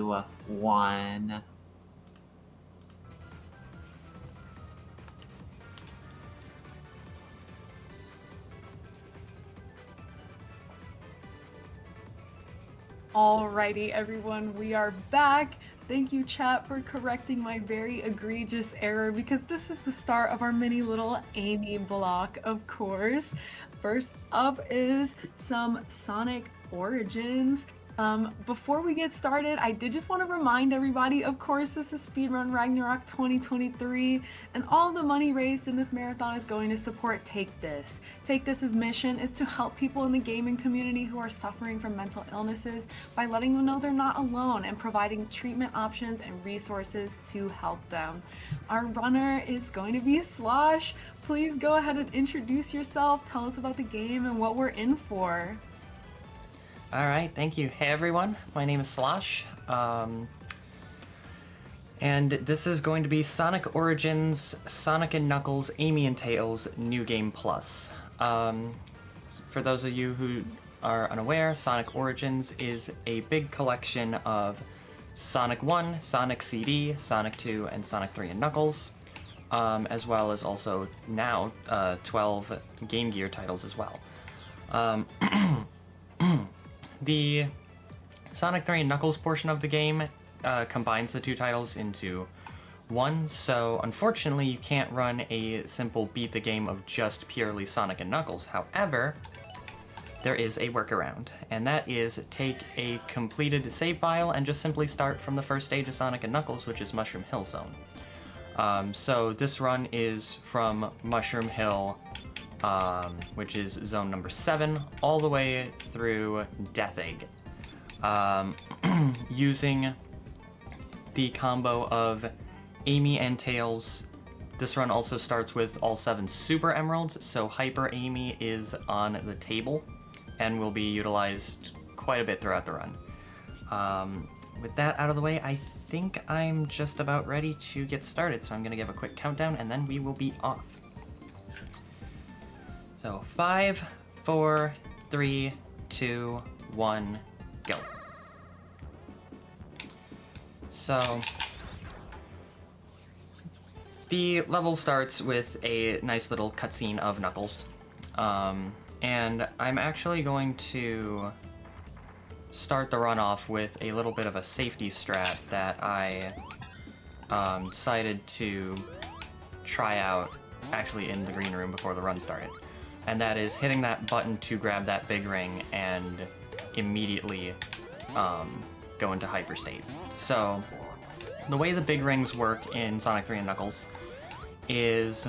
2, 1. Alrighty, everyone, we are back. Thank you, chat, for correcting my very egregious error, because this is the start of our mini little Amy block, of course. First up is some Sonic Origins. Before we get started, I did just want to remind everybody, of course, this is Speedrun Ragnarok 2023, and all the money raised in this marathon is going to support Take This. Take This's mission is to help people in the gaming community who are suffering from mental illnesses by letting them know they're not alone and providing treatment options and resources to help them. Our runner is going to be Slosh. Please go ahead and introduce yourself, tell us about the game and what we're in for. Alright, thank you. Hey everyone, my name is Slosh, and this is going to be Sonic Origins, Sonic & Knuckles, Amy & Tails New Game Plus. For those of you who are unaware, Sonic Origins is a big collection of Sonic 1, Sonic CD, Sonic 2, and Sonic 3 & Knuckles, as well as also now 12 Game Gear titles as well. The Sonic 3 & Knuckles portion of the game combines the two titles into one, so unfortunately you can't run a simple beat the game of just purely Sonic & Knuckles. However, there is a workaround, and that is take a completed save file and just simply start from the first stage of Sonic & Knuckles, which is Mushroom Hill Zone. So this run is from Mushroom Hill, which is zone number 7, all the way through Death Egg, using the combo of Amy and Tails. This run also starts with all 7 Super Emeralds, so Hyper Amy is on the table and will be utilized quite a bit throughout the run. With that out of the way, I think I'm just about ready to get started, so I'm going to give a quick countdown and then we will be off. So 5, 4, 3, 2, 1, go. So the level starts with a nice little cutscene of Knuckles, and I'm actually going to start the run off with a little bit of a safety strat that I decided to try out actually in the green room before the run started. And that is hitting that button to grab that big ring and immediately go into hyperstate. So the way the big rings work in Sonic 3 & Knuckles is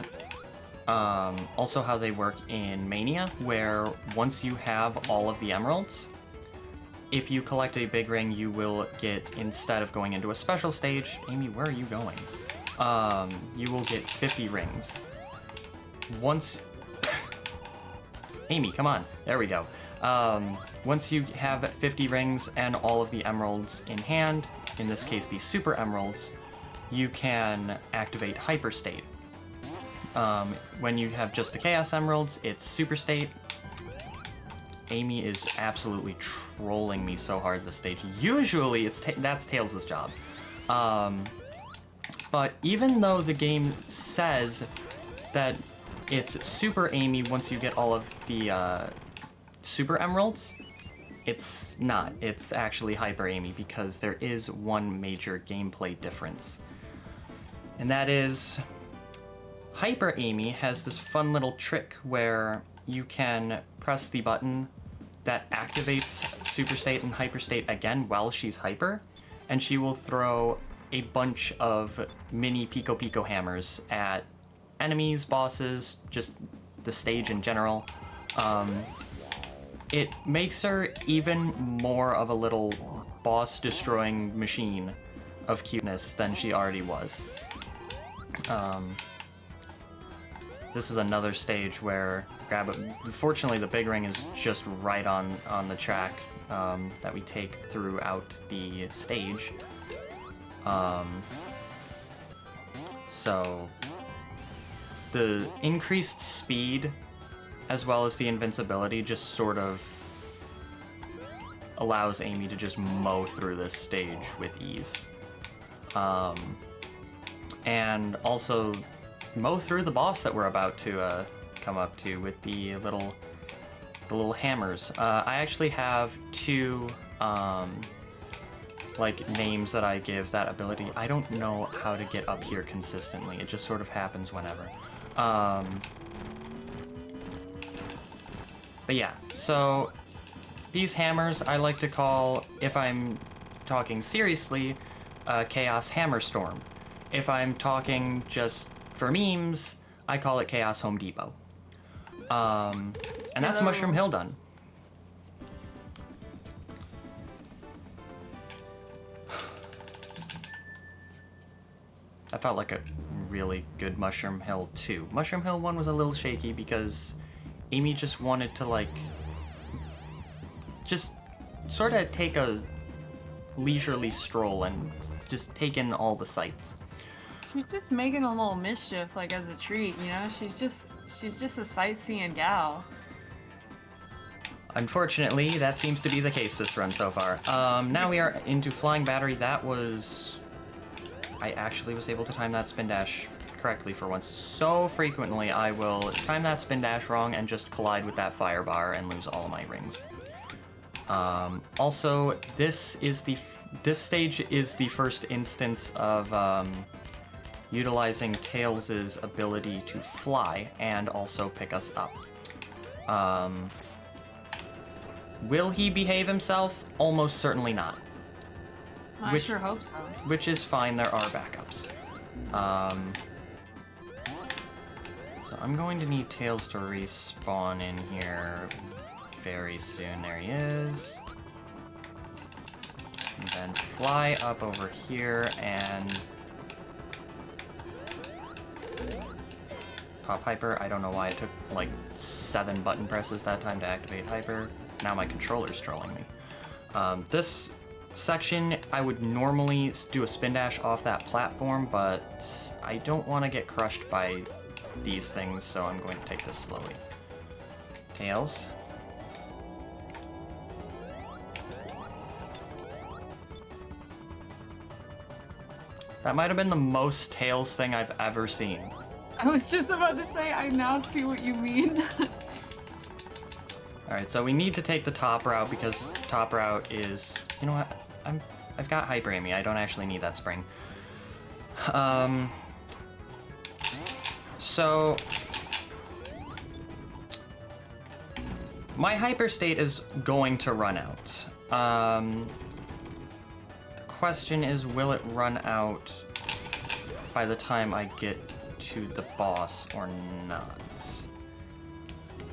also how they work in Mania, where once you have all of the emeralds, if you collect a big ring, you will get, instead of going into a special stage, Amy, where are you going? You will get 50 rings. Once Amy, come on. There we go. Once you have 50 rings and all of the emeralds in hand, in this case the Super Emeralds, you can activate Hyperstate. When you have just the Chaos Emeralds, it's Super State. Amy is absolutely trolling me so hard this stage. Usually that's Tails' job. But even though the game says that it's Super Amy once you get all of the Super Emeralds, it's not. It's actually Hyper Amy, because there is one major gameplay difference. And that is, Hyper Amy has this fun little trick where you can press the button that activates Super State and Hyper State again while she's hyper, and she will throw a bunch of mini Pico Pico hammers at enemies, bosses, just the stage in general. It makes her even more of a little boss-destroying machine of cuteness than she already was. This is another stage where fortunately the big ring is just right on the track that we take throughout the stage. So the increased speed as well as the invincibility just sort of allows Amy to just mow through this stage with ease. And also mow through the boss that we're about to come up to with the little hammers. I actually have two like names that I give that ability. I don't know how to get up here consistently. It just sort of happens whenever. But yeah, so these hammers I like to call, if I'm talking seriously, Chaos Hammer Storm. If I'm talking just for memes, I call it Chaos Home Depot. And that's Mushroom Hill done. That felt like a really good Mushroom Hill 2. Mushroom Hill 1 was a little shaky because Amy just wanted to, like, just sort of take a leisurely stroll and just take in all the sights. She's just making a little mischief, like, as a treat, you know? She's just a sightseeing gal. Unfortunately, that seems to be the case this run so far. Now we are into Flying Battery. That was... I actually was able to time that spin dash correctly for once. So frequently I will time that spin dash wrong and just collide with that fire bar and lose all of my rings. Also, this stage is the first instance of utilizing Tails' ability to fly and also pick us up. Will he behave himself? Almost certainly not. I sure hope so. Which is fine, there are backups. So I'm going to need Tails to respawn in here very soon. There he is. And then fly up over here and pop Hyper. I don't know why it took like 7 button presses that time to activate Hyper. Now my controller's trolling me. This section, I would normally do a spin dash off that platform, but I don't want to get crushed by these things, so I'm going to take this slowly. Tails. That might have been the most Tails thing I've ever seen. I was just about to say, I now see what you mean. Alright, so we need to take the top route because top route is... You know what? I've got Hyper Amy. I don't actually need that spring. So... my Hyper State is going to run out. The question is, will it run out by the time I get to the boss or not?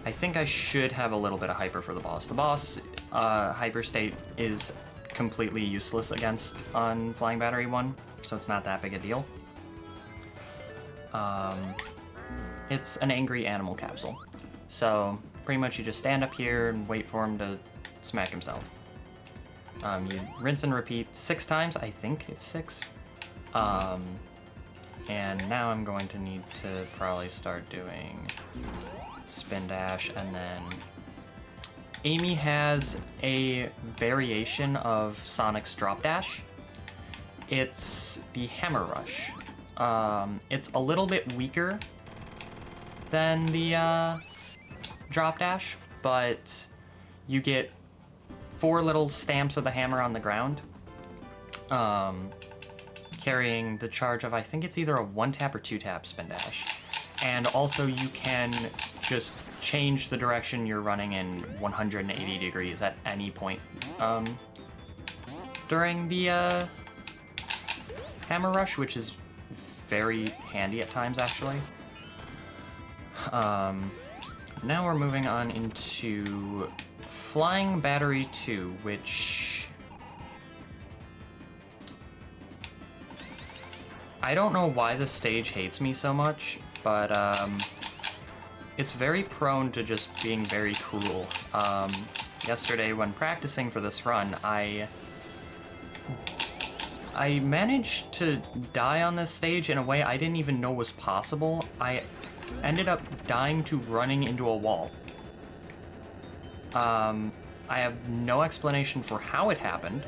I think I should have a little bit of hyper for the boss. The boss, Hyper State is completely useless against on Flying Battery 1, so it's not that big a deal. It's an angry animal capsule. So pretty much you just stand up here and wait for him to smack himself. You rinse and repeat 6 times, I think it's 6. And now I'm going to need to probably start doing spin dash, and then Amy has a variation of Sonic's drop dash. It's the Hammer Rush. It's a little bit weaker than the drop dash, but you get 4 little stamps of the hammer on the ground, carrying the charge of, I think it's either a 1-tap or 2-tap spin dash. And also you can just change the direction you're running in 180 degrees at any point during the Hammer Rush, which is very handy at times, actually. Now we're moving on into Flying Battery 2, which... I don't know why the stage hates me so much, but it's very prone to just being very cruel. Yesterday, when practicing for this run, I managed to die on this stage in a way I didn't even know was possible. I ended up dying to running into a wall. I have no explanation for how it happened,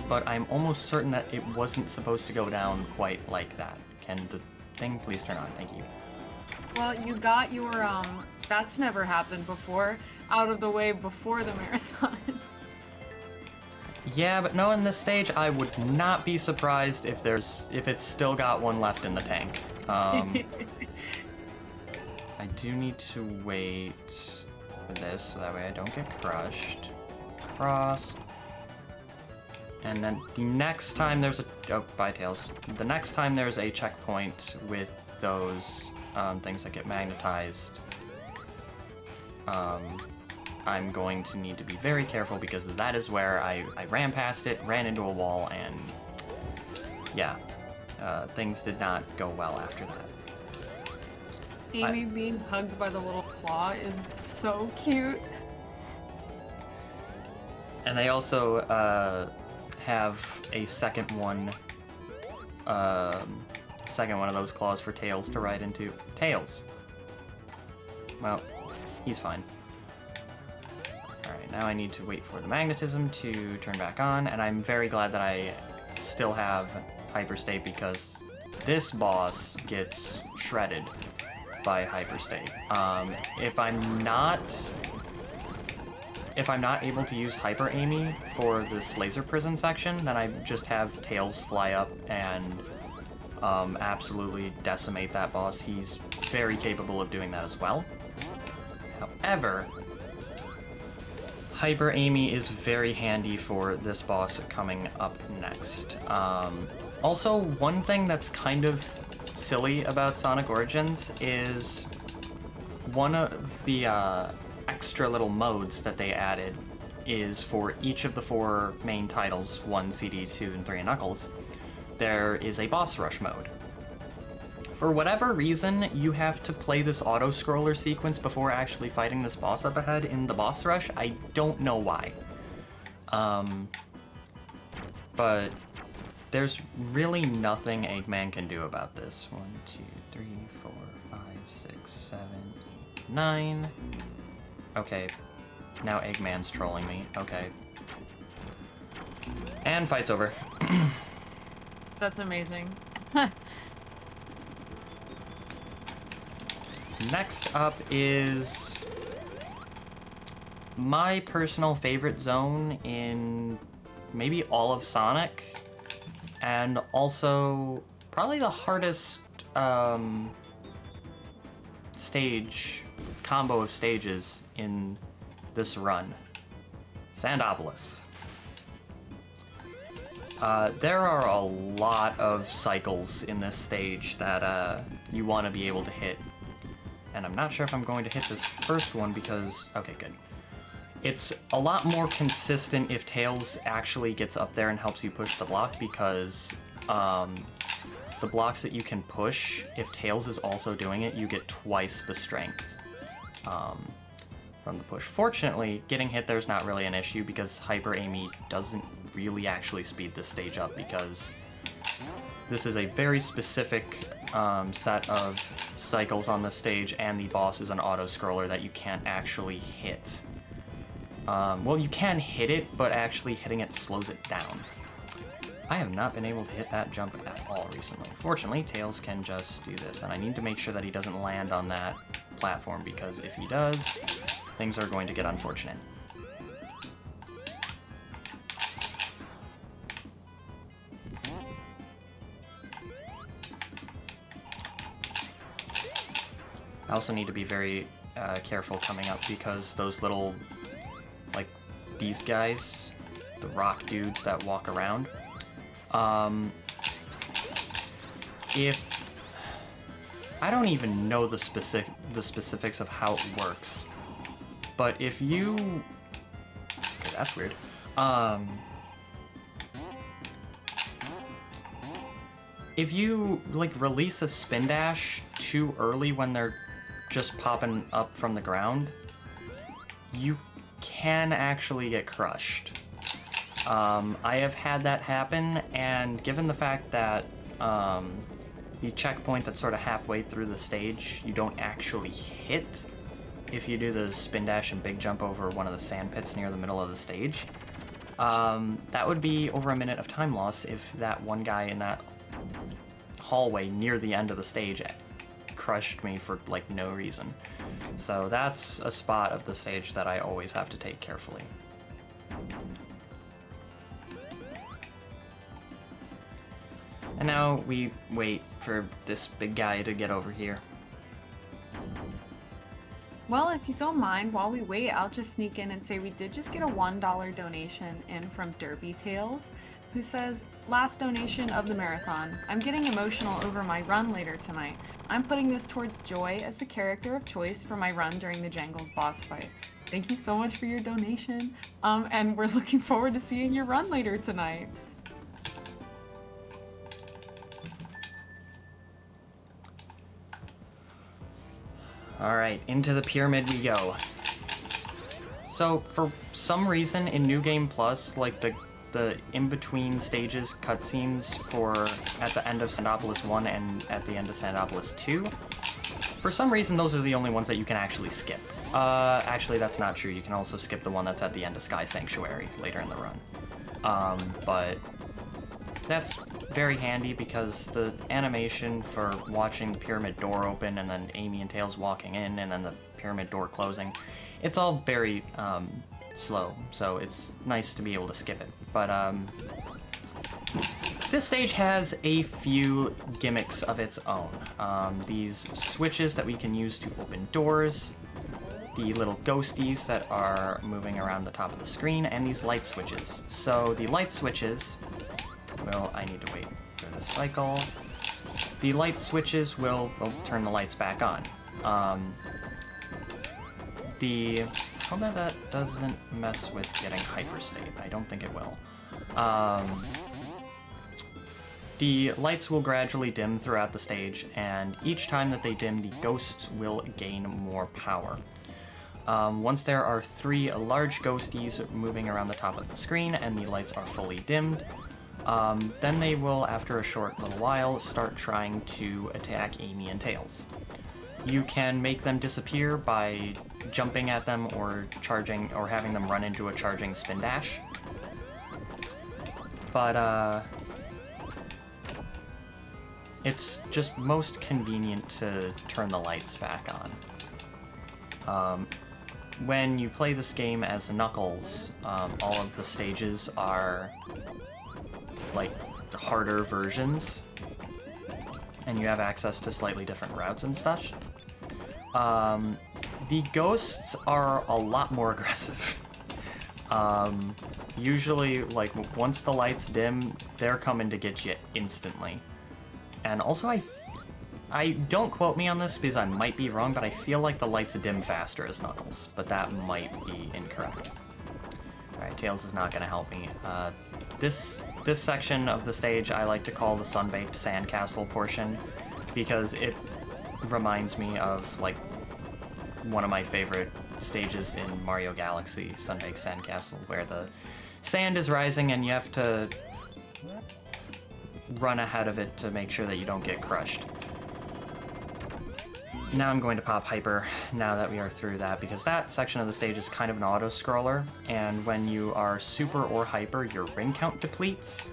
but I'm almost certain that it wasn't supposed to go down quite like that. Can the thing please turn on? Thank you. Well, you got your, that's never happened before, out of the way before the marathon. Yeah, but knowing this stage, I would not be surprised if it's still got one left in the tank. I do need to wait for this, so that way I don't get crushed. Cross. And then the next time there's a... Oh, bye, Tails. The next time there's a checkpoint with those things that get magnetized, I'm going to need to be very careful because that is where I ran past it, ran into a wall, and yeah, things did not go well after that. Amy being hugged by the little claw is so cute. And they also have a second one of those claws for Tails to ride into. Tails! Well, he's fine. Alright, now I need to wait for the magnetism to turn back on, and I'm very glad that I still have hyperstate because this boss gets shredded by hyperstate. If I'm not able to use Hyper Amy for this laser prison section, then I just have Tails fly up and absolutely decimate that boss. He's very capable of doing that as well. However, Hyper Amy is very handy for this boss coming up next. Also, one thing that's kind of silly about Sonic Origins is one of the extra little modes that they added is for each of the 4 main titles, 1, CD, 2, and 3, and Knuckles, there is a boss rush mode. For whatever reason, you have to play this auto-scroller sequence before actually fighting this boss up ahead in the boss rush. I don't know why. But there's really nothing Eggman can do about this. 1, 2, 3, 4, 5, 6, 7, 8, 9. Okay, now Eggman's trolling me. Okay. And fight's over. That's amazing. Next up is my personal favorite zone in maybe all of Sonic, and also probably the hardest combo of stages in this run, Sandopolis. There are a lot of cycles in this stage that you want to be able to hit. And I'm not sure if I'm going to hit this first one because... Okay, good. It's a lot more consistent if Tails actually gets up there and helps you push the block because the blocks that you can push, if Tails is also doing it, you get twice the strength from the push. Fortunately, getting hit there is not really an issue because Hyper Amy doesn't really actually speed this stage up because this is a very specific set of cycles on the stage, and the boss is an auto-scroller that you can't actually hit. Well, you can hit it, but actually hitting it slows it down. I have not been able to hit that jump at all recently. Fortunately, Tails can just do this, and I need to make sure that he doesn't land on that platform, because if he does, things are going to get unfortunate. I also need to be very careful coming up because those little, like, these guys, the rock dudes that walk around, if I don't even know the specifics of how it works, but if you, okay, that's weird. If you like release a spin dash too early when they're just popping up from the ground, you can actually get crushed. I have had that happen, and given the fact that the checkpoint that's sort of halfway through the stage you don't actually hit, if you do the spin dash and big jump over one of the sand pits near the middle of the stage. That would be over a minute of time loss if that one guy in that hallway near the end of the stage crushed me for like no reason. So that's a spot of the stage that I always have to take carefully. And now we wait for this big guy to get over here. Well, if you don't mind, while we wait, I'll just sneak in and say we did just get a $1 donation in from Derby Tales, who says, last donation of the marathon. I'm getting emotional over my run later tonight. I'm putting this towards Joy as the character of choice for my run during the Jangles boss fight. Thank you so much for your donation, and we're looking forward to seeing your run later tonight. Alright, into the pyramid we go. So, for some reason in New Game Plus, like the in-between stages cutscenes for at the end of Sandopolis 1 and at the end of Sandopolis 2, for some reason those are the only ones that you can actually skip. Actually that's not true, you can also skip the one that's at the end of Sky Sanctuary later in the run. But that's very handy because the animation for watching the pyramid door open and then Amy and Tails walking in and then the pyramid door closing, it's all very slow, so it's nice to be able to skip it. But this stage has a few gimmicks of its own. These switches that we can use to open doors, the little ghosties that are moving around the top of the screen, and these light switches. So the light switches, well, I need to wait for the cycle. The light switches will turn the lights back on. Hope that doesn't mess with getting hyperstate. I don't think it will. The lights will gradually dim throughout the stage, and each time that they dim, the ghosts will gain more power. Once there are 3 large ghosties moving around the top of the screen and the lights are fully dimmed, then they will, after a short little while, start trying to attack Amy and Tails. You can make them disappear by jumping at them or charging, or having them run into a charging spin dash. But, it's just most convenient to turn the lights back on. When you play this game as Knuckles, all of the stages are like harder versions, and you have access to slightly different routes and such. The ghosts are a lot more aggressive. Usually, like, once the lights dim, they're coming to get you instantly. And also, I don't quote me on this because I might be wrong, but I feel like the lights dim faster as Knuckles, but that might be incorrect. Alright, Tails is not going to help me. This section of the stage I like to call the Sun-Baked Sandcastle portion, because it reminds me of, like, one of my favorite stages in Mario Galaxy, Sun-Baked Sandcastle, where the sand is rising and you have to run ahead of it to make sure that you don't get crushed. Now I'm going to pop Hyper now that we are through that, because that section of the stage is kind of an auto-scroller, and when you are super or hyper, your ring count depletes.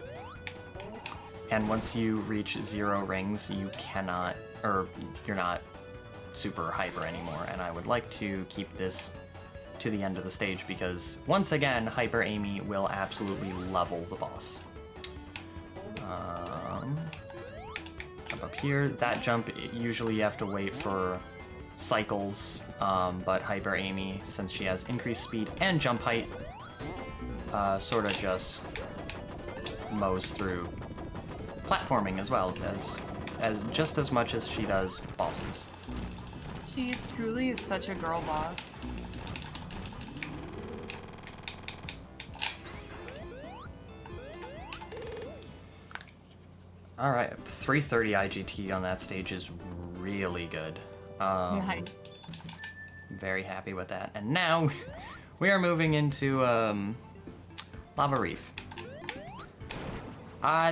And once you reach 0 rings, you cannot, or you're not super or hyper anymore, and I would like to keep this to the end of the stage because, once again, Hyper Amy will absolutely level the boss. Jump up here. That jump, usually you have to wait for cycles, but Hyper Amy, since she has increased speed and jump height, sort of just mows through platforming as well, as just as much as she does bosses. She truly is such a girl boss. Alright, 330 IGT on that stage is really good. Nice. Very happy with that. And now we are moving into Lava Reef.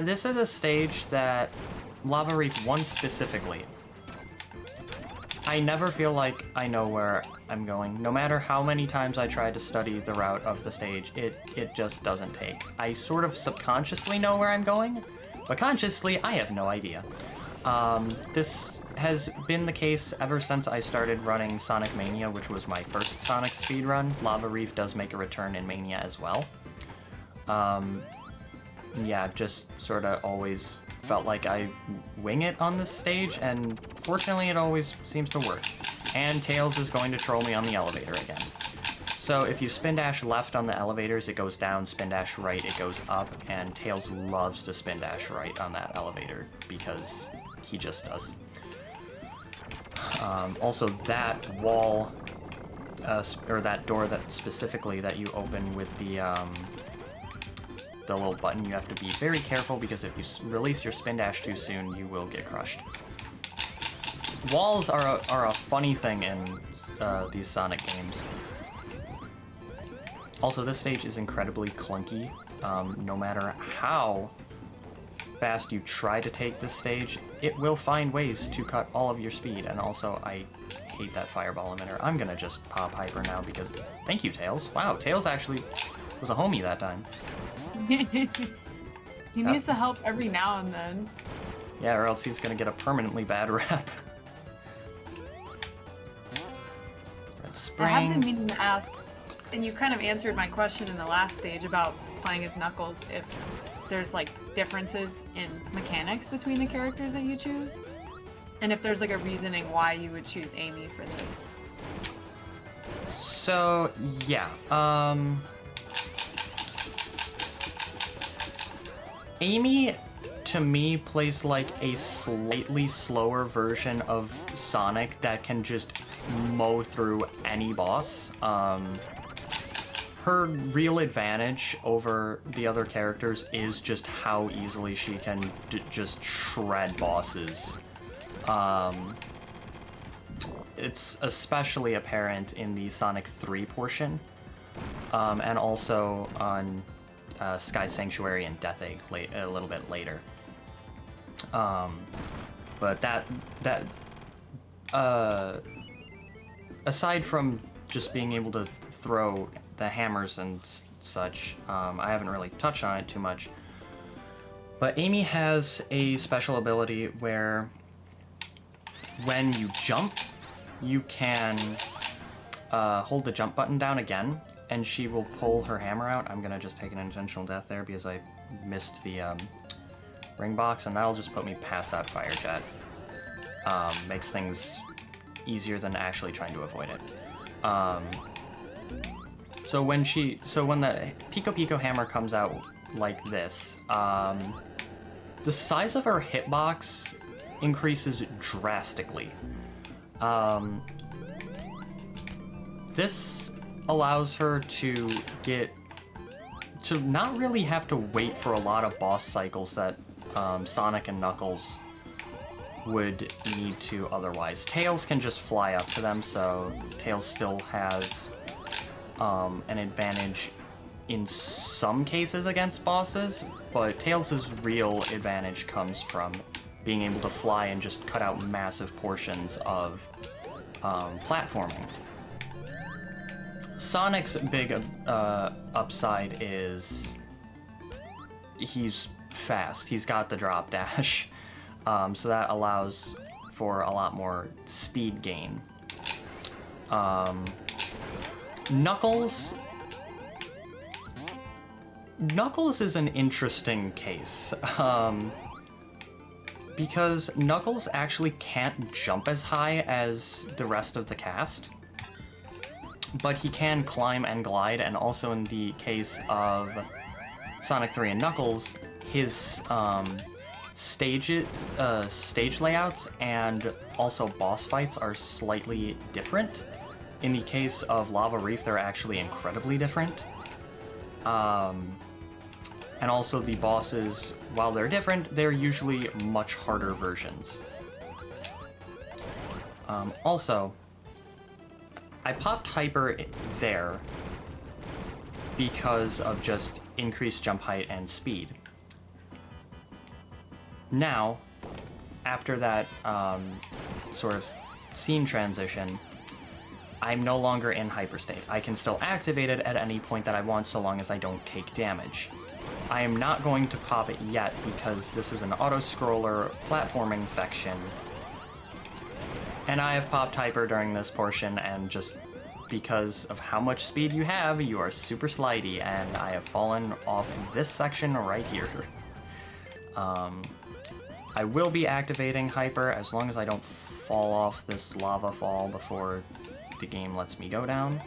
This is a stage that Lava Reef 1 specifically I never feel like I know where I'm going. No matter how many times I try to study the route of the stage, it just doesn't take. I sort of subconsciously know where I'm going, but consciously, I have no idea. This has been the case ever since I started running Sonic Mania, which was my first Sonic speedrun. Lava Reef does make a return in Mania as well. Yeah, I've just sort of always felt like I wing it on this stage, and fortunately it always seems to work. And Tails is going to troll me on the elevator again. So if you spin dash left on the elevators, it goes down, spin dash right, it goes up, and Tails loves to spin dash right on that elevator because he just does. Also, that wall, or that door that specifically that you open with the little button, you have to be very careful because if you release your spin dash too soon, you will get crushed. Walls are a funny thing in these Sonic games. Also, this stage is incredibly clunky. No matter how fast you try to take this stage, it will find ways to cut all of your speed. And also, I hate that fireball emitter. I'm gonna just pop Hyper now because... Thank you, Tails. Wow, Tails actually was a homie that time. He needs to help every now and then. Yeah, or else he's gonna get a permanently bad rep. Red Spring. I have been meaning to ask, and you kind of answered my question in the last stage about playing as Knuckles, if there's like differences in mechanics between the characters that you choose, and if there's like a reasoning why you would choose Amy for this. So yeah, Amy to me plays like a slightly slower version of Sonic that can just mow through any boss. Her real advantage over the other characters is just how easily she can just shred bosses. It's especially apparent in the Sonic 3 portion, and also on Sky Sanctuary and Death Egg a little bit later. But aside from just being able to throw the hammers and such, I haven't really touched on it too much. But Amy has a special ability where when you jump, you can hold the jump button down again, and she will pull her hammer out. I'm gonna just take an intentional death there because I missed the ring box, and that'll just put me past that fire jet. Makes things easier than actually trying to avoid it. So when the Pico Pico hammer comes out like this, the size of her hitbox increases drastically. This allows her to not really have to wait for a lot of boss cycles that Sonic and Knuckles would need to otherwise. Tails can just fly up to them, so Tails still has an advantage in some cases against bosses, but Tails' real advantage comes from being able to fly and just cut out massive portions of platforming. Sonic's big upside is he's fast. He's got the drop dash, so that allows for a lot more speed gain. Knuckles is an interesting case, because Knuckles actually can't jump as high as the rest of the cast, but he can climb and glide, and also in the case of Sonic 3 and Knuckles, his stage layouts and also boss fights are slightly different. In the case of Lava Reef, they're actually incredibly different. And also the bosses, while they're different, they're usually much harder versions. Also, I popped Hyper there because of just increased jump height and speed. Now, after that sort of scene transition, I'm no longer in hyperstate. I can still activate it at any point that I want so long as I don't take damage. I am not going to pop it yet because this is an auto-scroller platforming section. And I have popped hyper during this portion, and just because of how much speed you have, you are super slidey, and I have fallen off this section right here. I will be activating hyper as long as I don't fall off this lava fall before the game lets me go down.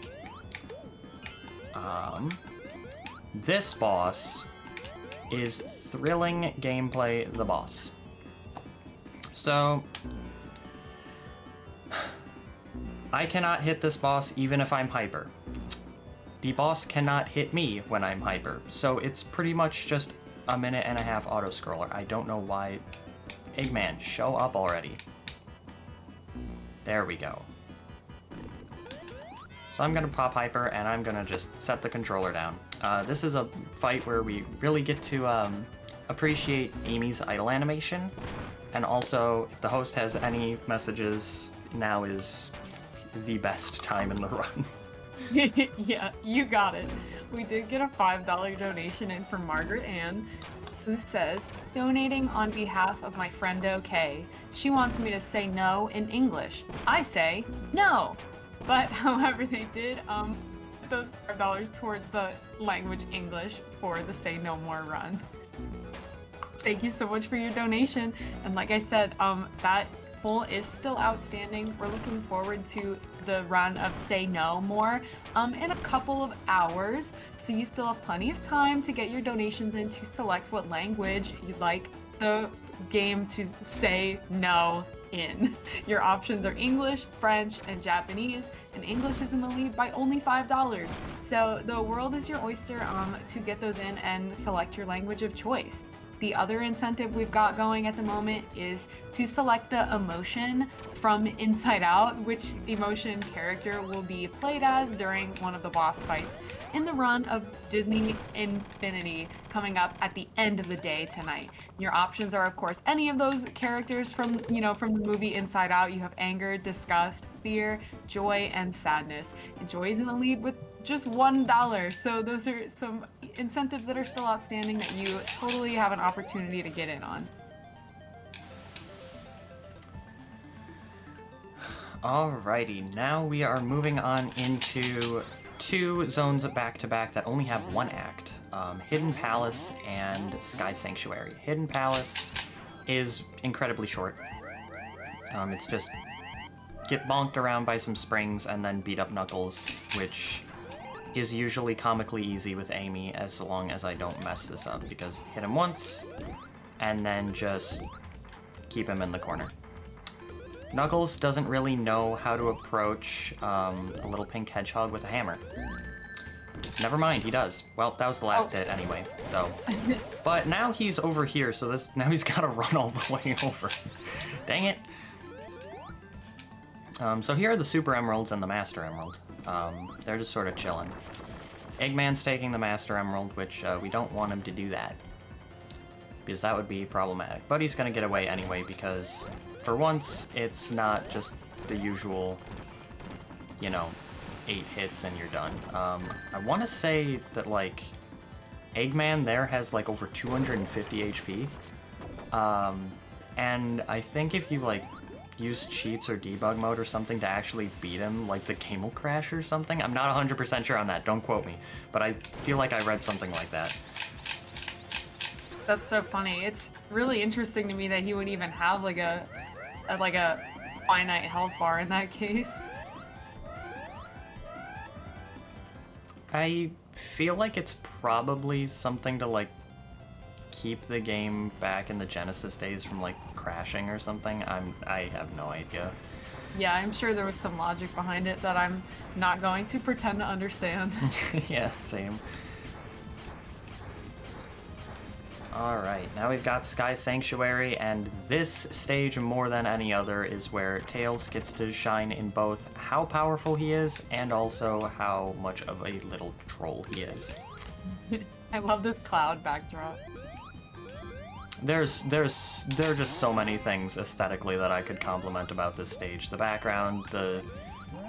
This boss is thrilling gameplay, the boss. So, I cannot hit this boss even if I'm hyper. The boss cannot hit me when I'm hyper, so it's pretty much just a minute and a half auto-scroller. I don't know why. Eggman, show up already. There we go. So I'm gonna pop hyper, and I'm gonna just set the controller down. This is a fight where we really get to appreciate Amy's idle animation, and also, if the host has any messages, now is the best time in the run. Yeah, you got it. We did get a $5 donation in from Margaret Ann, who says, donating on behalf of my friend OK. She wants me to say no in English. I say no. But however they did, those $5 towards the language English for the Say No More run. Thank you so much for your donation. And like I said, that poll is still outstanding. We're looking forward to the run of Say No More in a couple of hours. So you still have plenty of time to get your donations in to select what language you'd like the game to say no in. Your options are English, French, and Japanese, and English is in the lead by only $5. So the world is your oyster to get those in and select your language of choice. The other incentive we've got going at the moment is to select the emotion from Inside Out, which emotion character will be played as during one of the boss fights in the run of Disney Infinity coming up at the end of the day tonight. Your options are, of course, any of those characters from the movie Inside Out. You have anger, disgust, fear, joy, and sadness. And joy is in the lead with just $1. So those are some incentives that are still outstanding that you totally have an opportunity to get in on. Alrighty, now we are moving on into two zones back-to-back that only have one act. Hidden Palace and Sky Sanctuary. Hidden Palace is incredibly short. It's just get bonked around by some springs and then beat up Knuckles, which is usually comically easy with Amy as long as I don't mess this up, because hit him once and then just keep him in the corner. Knuckles doesn't really know how to approach a little pink hedgehog with a hammer. Never mind, he does. Well, that was the last hit anyway, so. But now he's over here, so now he's gotta run all the way over. Dang it. So here are the Super Emeralds and the Master Emerald. They're just sort of chilling. Eggman's taking the Master Emerald, which we don't want him to do that, because that would be problematic. But he's gonna get away anyway, because for once, it's not just the usual, 8 hits and you're done. I want to say that, Eggman there has, over 250 HP. And I think if you, use cheats or debug mode or something to actually beat him, the game will crash or something. I'm not 100% sure on that, don't quote me. But I feel like I read something like that. That's so funny. It's really interesting to me that he would even have, a finite health bar in that case. I feel like it's probably something to, keep the game back in the Genesis days from, crashing or something. I have no idea. Yeah, I'm sure there was some logic behind it that I'm not going to pretend to understand. Yeah, same. Alright, now we've got Sky Sanctuary, and this stage, more than any other, is where Tails gets to shine in both how powerful he is and also how much of a little troll he is. I love this cloud backdrop. There are just so many things aesthetically that I could compliment about this stage. The background, the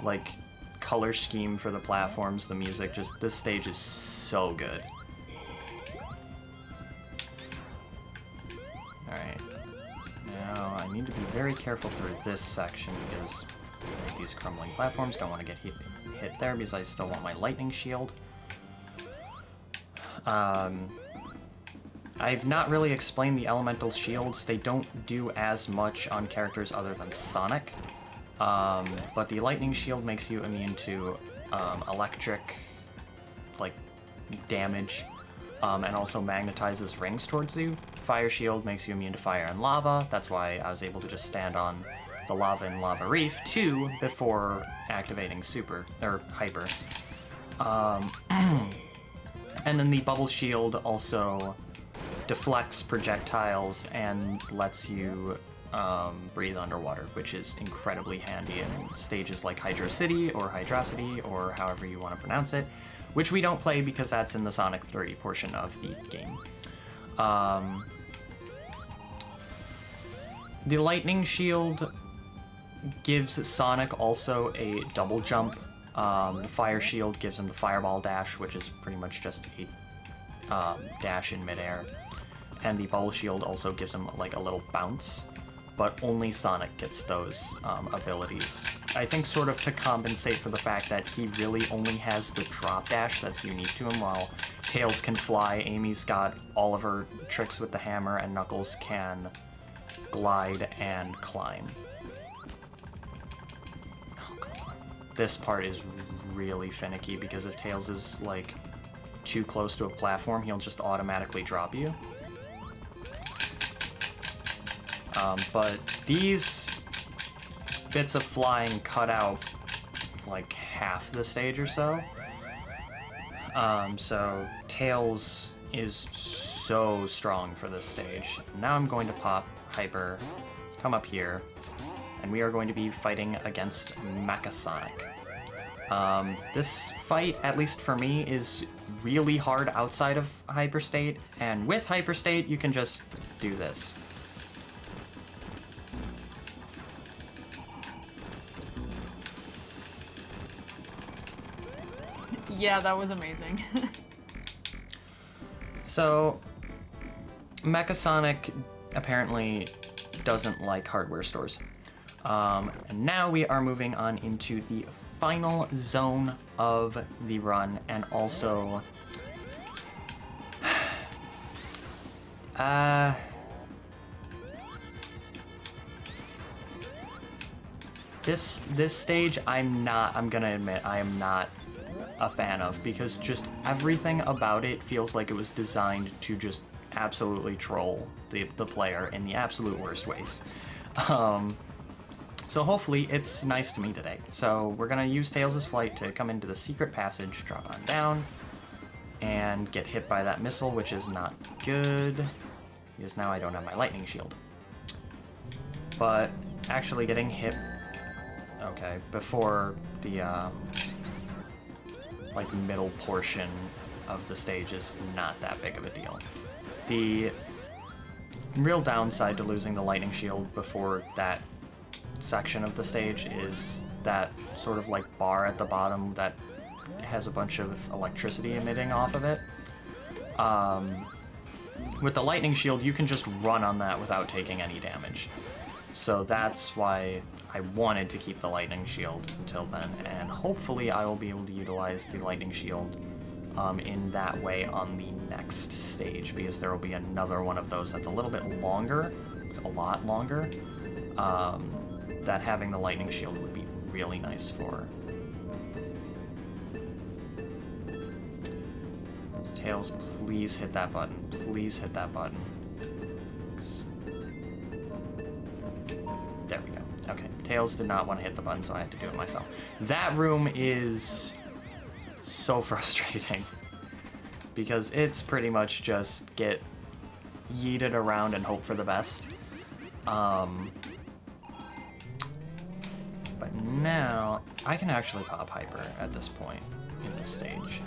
like color scheme for the platforms, the music, just this stage is so good. Alright. Now I need to be very careful through this section because these crumbling platforms don't want to get hit there because I still want my lightning shield. I've not really explained the elemental shields. They don't do as much on characters other than Sonic. But the lightning shield makes you immune to electric, like, damage, and also magnetizes rings towards you. Fire shield makes you immune to fire and lava. That's why I was able to just stand on the lava in Lava Reef 2 before activating Super, or Hyper. And then the bubble shield also deflects projectiles and lets you breathe underwater, which is incredibly handy in stages like Hydro City or Hydrocity or however you want to pronounce it, which we don't play because that's in the Sonic 30 portion of the game. The lightning shield gives Sonic also a double jump. The fire shield gives him the fireball dash, which is pretty much just a dash in midair. And the bubble shield also gives him like a little bounce, but only Sonic gets those abilities. I think sort of to compensate for the fact that he really only has the drop dash that's unique to him, while Tails can fly, Amy's got all of her tricks with the hammer, and Knuckles can glide and climb. Oh, come on. This part is really finicky because if Tails is like too close to a platform, he'll just automatically drop you. But these bits of flying cut out like half the stage or so. So Tails is so strong for this stage. Now I'm going to pop Hyper, come up here, and we are going to be fighting against Mecha Sonic. This fight, at least for me, is really hard outside of Hyperstate, and with Hyperstate you can just do this. Yeah, that was amazing. So, Mecha Sonic apparently doesn't like hardware stores. And now we are moving on into the final zone of the run, and also... This stage, I'm gonna admit, I am not a fan of, because just everything about it feels like it was designed to just absolutely troll the player in the absolute worst ways. So hopefully it's nice to me today. So we're gonna use Tails' flight to come into the secret passage, drop on down, and get hit by that missile, which is not good, because now I don't have my lightning shield. But actually getting hit, okay, before the like middle portion of the stage is not that big of a deal. The real downside to losing the lightning shield before that section of the stage is that sort of like bar at the bottom that has a bunch of electricity emitting off of it. With the lightning shield, you can just run on that without taking any damage. So that's why I wanted to keep the lightning shield until then, and hopefully I will be able to utilize the lightning shield in that way on the next stage, because there will be another one of those that's a little bit longer, a lot longer, that having the lightning shield would be really nice for. Tails, please hit that button. Please hit that button. There we go. Okay, Tails did not want to hit the button, so I had to do it myself. That room is so frustrating, because it's pretty much just get yeeted around and hope for the best. But now, I can actually pop Hyper at this point in this stage.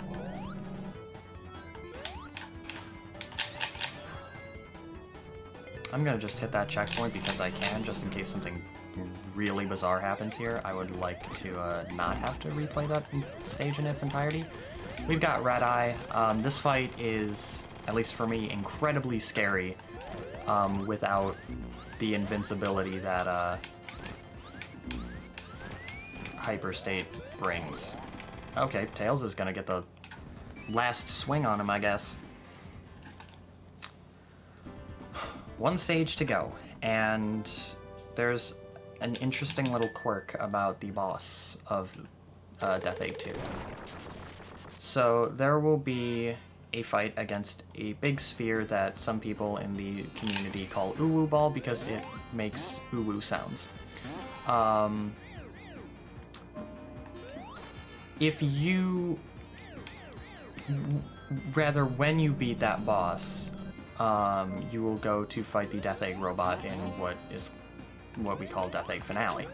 I'm gonna just hit that checkpoint because I can, just in case something really bizarre happens here. I would like to not have to replay that stage in its entirety. We've got Red Eye. This fight is, at least for me, incredibly scary without the invincibility that Hyperstate brings. Okay, Tails is gonna get the last swing on him, I guess. One stage to go, and there's an interesting little quirk about the boss of Death Egg 2. So there will be a fight against a big sphere that some people in the community call Uwu Ball because it makes uwu sounds. If you... Rather, when you beat that boss, you will go to fight the Death Egg robot in what we call Death Egg Finale.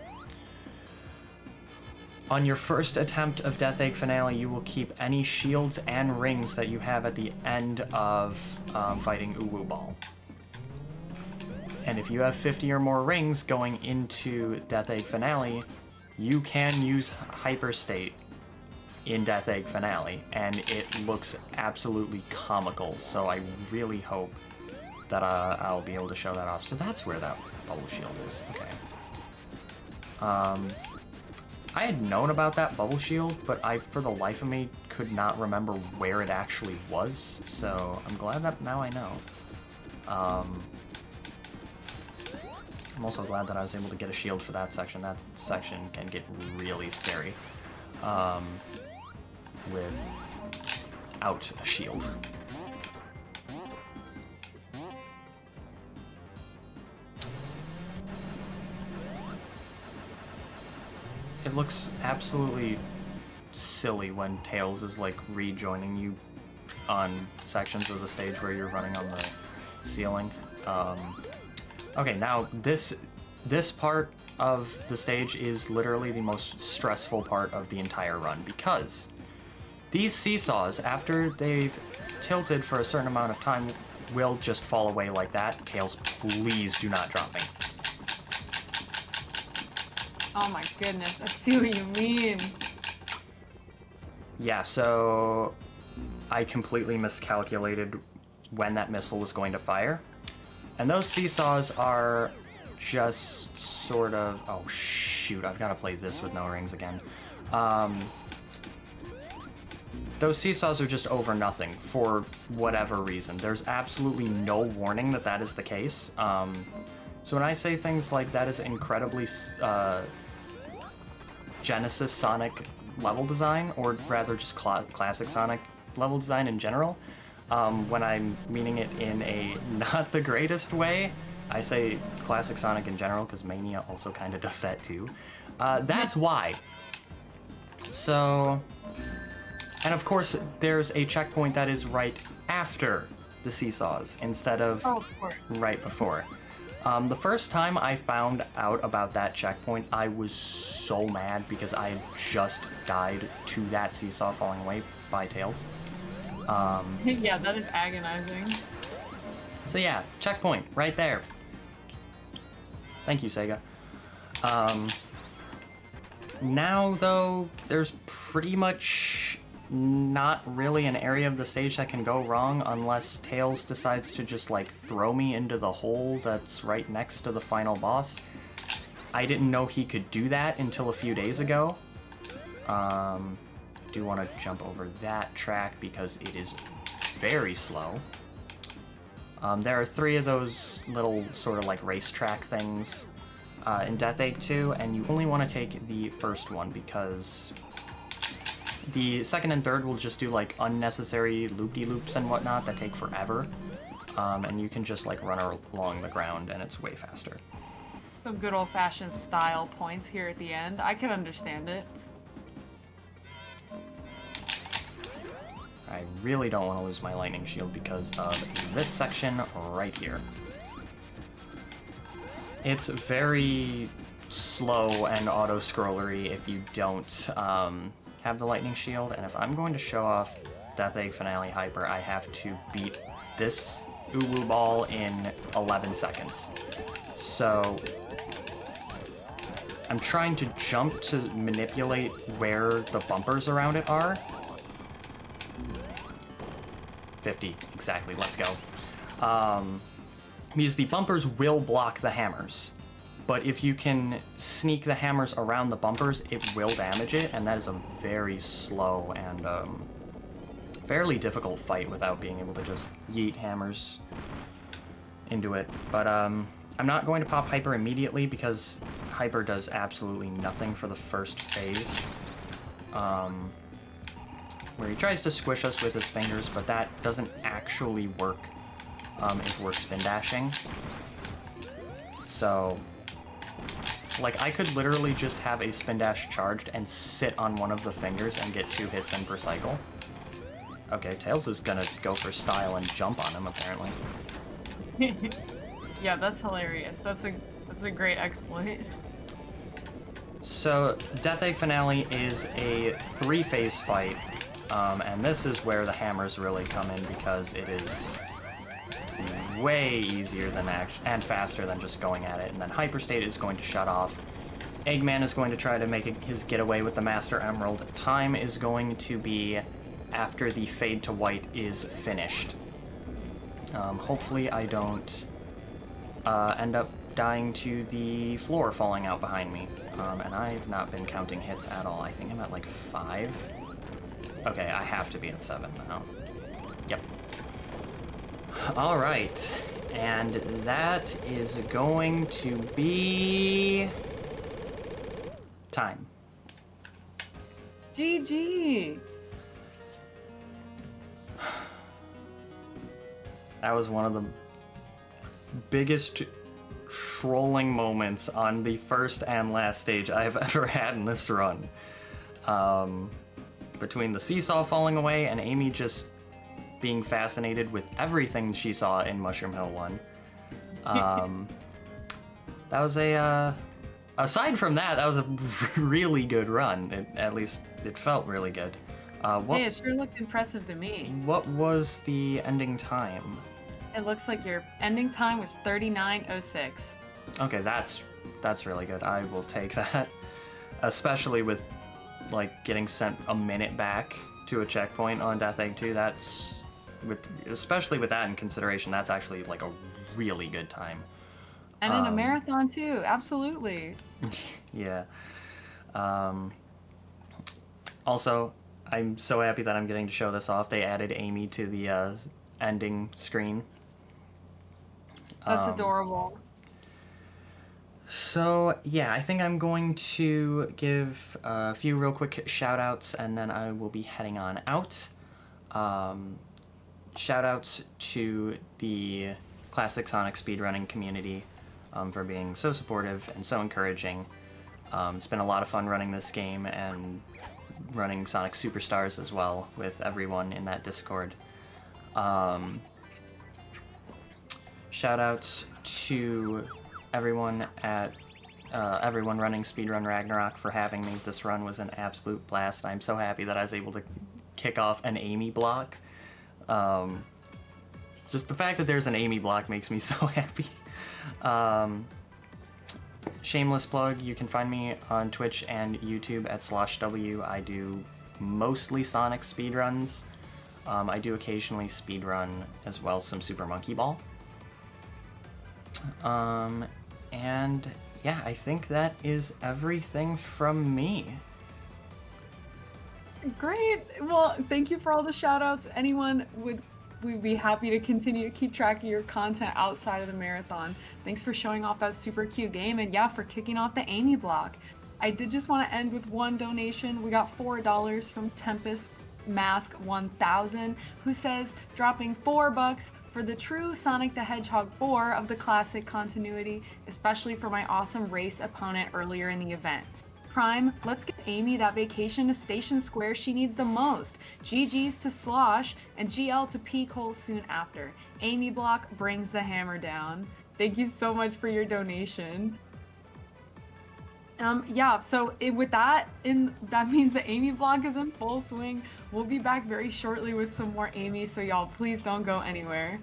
On your first attempt of Death Egg Finale, you will keep any shields and rings that you have at the end of fighting Uwu Ball. And if you have 50 or more rings going into Death Egg Finale, you can use Hyperstate in Death Egg Finale, and it looks absolutely comical, so I really hope that I'll be able to show that off. So that's where that bubble shield is. Okay. I had known about that bubble shield, but I, for the life of me, could not remember where it actually was, so I'm glad that now I know. I'm also glad that I was able to get a shield for that section. That section can get really scary without a shield. It looks absolutely silly when Tails is like rejoining you on sections of the stage where you're running on the ceiling. Okay, now this part of the stage is literally the most stressful part of the entire run, because these seesaws, after they've tilted for a certain amount of time, will just fall away like that. Tails, please do not drop me. Oh my goodness, I see what you mean. Yeah, so I completely miscalculated when that missile was going to fire. And those seesaws are just sort of... Oh, shoot, I've got to play this with no rings again. Those seesaws are just over nothing for whatever reason. There's absolutely no warning that that is the case. So when I say things like that is incredibly Genesis Sonic level design, or rather just classic Sonic level design in general, when I'm meaning it in a not the greatest way, I say classic Sonic in general, because Mania also kind of does that too. That's why. So, and of course, there's a checkpoint that is right after the seesaws instead of right before. The first time I found out about that checkpoint, I was so mad because I had just died to that seesaw falling away by Tails. Yeah, that is agonizing. So yeah, checkpoint right there. Thank you, Sega. Now, though, there's pretty much not really an area of the stage that can go wrong unless Tails decides to just, like, throw me into the hole that's right next to the final boss. I didn't know he could do that until a few days ago. Do want to jump over that track because it is very slow. There are 3 of those little sort of like racetrack things in Death Egg 2, and you only want to take the first one because the second and third will just do like unnecessary loop-de-loops and whatnot that take forever, and you can just like run along the ground and it's way faster. Some good old-fashioned style points here at the end. I can understand it. I really don't want to lose my lightning shield because of this section right here. It's very slow and auto-scrollery if you don't have the lightning shield, and if I'm going to show off Death Egg Finale Hyper, I have to beat this Uwu Ball in 11 seconds. So I'm trying to jump to manipulate where the bumpers around it are. 50, exactly, let's go. Because the bumpers will block the hammers. But if you can sneak the hammers around the bumpers, it will damage it, and that is a very slow and fairly difficult fight without being able to just yeet hammers into it. But I'm not going to pop Hyper immediately because Hyper does absolutely nothing for the first phase. Where he tries to squish us with his fingers, but that doesn't actually work if we're spin dashing. So, like, I could literally just have a spin dash charged and sit on one of the fingers and get 2 hits in per cycle. Okay, Tails is gonna go for style and jump on him, apparently. Yeah, that's hilarious. That's a great exploit. So, Death Egg Finale is a 3-phase fight, and this is where the hammers really come in because it is way easier than and faster than just going at it. And then Hyperstate is going to shut off. Eggman is going to try to make his getaway with the Master Emerald. Time is going to be after the Fade to White is finished. Hopefully I don't end up dying to the floor falling out behind me. And I've not been counting hits at all. I think I'm at like 5. Okay, I have to be at 7 now. Yep. Alright, and that is going to be... time. GG! That was one of the biggest trolling moments on the first and last stage I have ever had in this run. Between the seesaw falling away and Amy just being fascinated with everything she saw in Mushroom Hill 1. That was aside from that, that was a really good run. At least it felt really good. Hey, it sure looked impressive to me. What was the ending time? It looks like your ending time was 39:06. Okay, that's really good. I will take that. Especially with, like, getting sent a minute back to a checkpoint on Death Egg 2, especially with that in consideration, that's actually, like, a really good time. And in a marathon, too. Absolutely. Yeah. Also, I'm so happy that I'm getting to show this off. They added Amy to the ending screen. That's adorable. So, yeah, I think I'm going to give a few real quick shout-outs, and then I will be heading on out. Shout-outs to the Classic Sonic speedrunning community for being so supportive and so encouraging. It's been a lot of fun running this game and running Sonic Superstars as well with everyone in that Discord. Shout-outs to everyone at everyone running Speedrun Ragnarok for having me. This run was an absolute blast. I'm so happy that I was able to kick off an Amy block. Just the fact that there's an Amy block makes me so happy. Shameless plug, you can find me on Twitch and YouTube at sloshw. I do mostly Sonic speedruns. I do occasionally speedrun as well some Super Monkey Ball. And yeah, I think that is everything from me. Great. Well, thank you for all the shout outs. We'd be happy to continue to keep track of your content outside of the marathon. Thanks for showing off that super cute game, and yeah, for kicking off the Amy block. I did just want to end with one donation. We got $4 from Tempest Mask 1000, who says, dropping $4 for the true Sonic the Hedgehog 4 of the classic continuity, especially for my awesome race opponent earlier in the event. Prime, let's give Amy that vacation to Station Square she needs the most. GG's to Slosh, and GL to Peak Hole soon after. Amy block brings the hammer down. Thank you so much for your donation. Yeah, so with that, that means the Amy block is in full swing. We'll be back very shortly with some more Amy, so y'all please don't go anywhere.